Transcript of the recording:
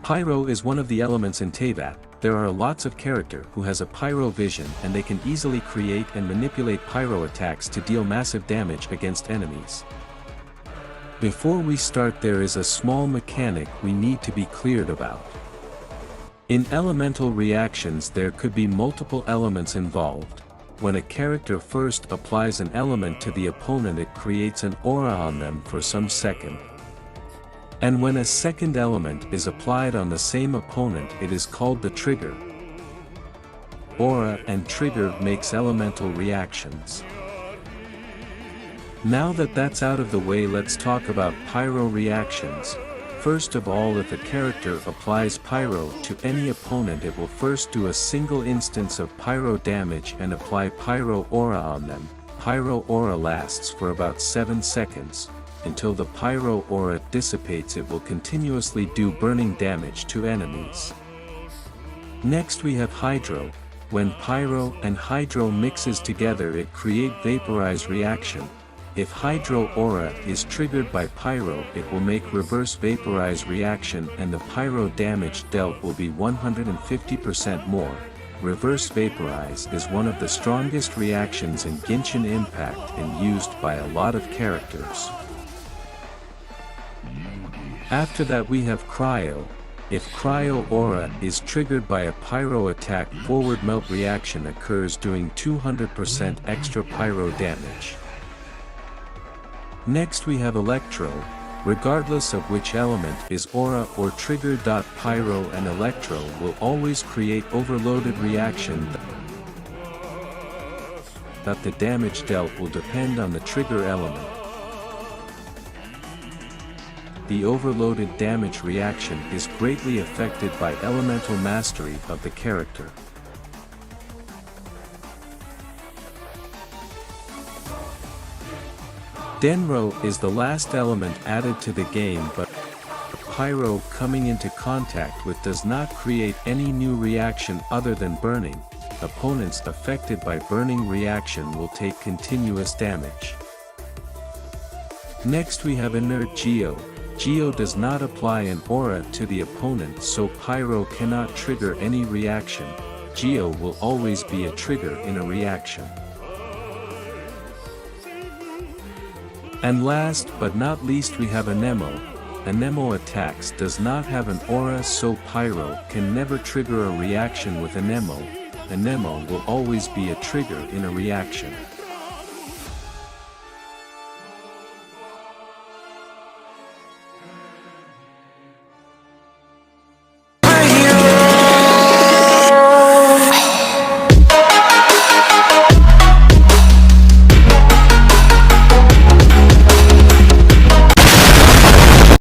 Pyro is one of the elements in Teyvat. There are lots of character who has a pyro vision and they can easily create and manipulate pyro attacks to deal massive damage against enemies. Before we start, there is a small mechanic we need to be cleared about. In elemental reactions there could be multiple elements involved. When a character first applies an element to the opponent, it creates an aura on them for some second. And when a second element is applied on the same opponent, it is called the trigger. Aura and trigger makes elemental reactions. Now that that's out of the way, let's talk about pyro reactions. First of all, if a character applies pyro to any opponent, it will first do a single instance of pyro damage and apply pyro aura on them. Pyro aura lasts for about 7 seconds. Until the pyro aura dissipates, it will continuously do burning damage to enemies. Next we have hydro. When pyro and hydro mixes together, it creates vaporize reaction. If hydro aura is triggered by pyro, it will make reverse vaporize reaction and the pyro damage dealt will be 150% more. Reverse vaporize is one of the strongest reactions in Genshin Impact and used by a lot of characters. After that we have cryo. If cryo aura is triggered by a pyro attack, forward melt reaction occurs doing 200% extra pyro damage. Next we have electro. Regardless of which element is aura or trigger. Pyro and electro will always create overloaded reaction. That the damage dealt will depend on the trigger element. The overloaded damage reaction is greatly affected by elemental mastery of the character. Denro is the last element added to the game, but pyro coming into contact with does not create any new reaction other than burning. Opponents affected by burning reaction will take continuous damage. Next we have inert Geo. Geo does not apply an aura to the opponent, so pyro cannot trigger any reaction. Geo will always be a trigger in a reaction. And last but not least we have Anemo. Anemo attacks does not have an aura, so pyro can never trigger a reaction with Anemo. Anemo will always be a trigger in a reaction.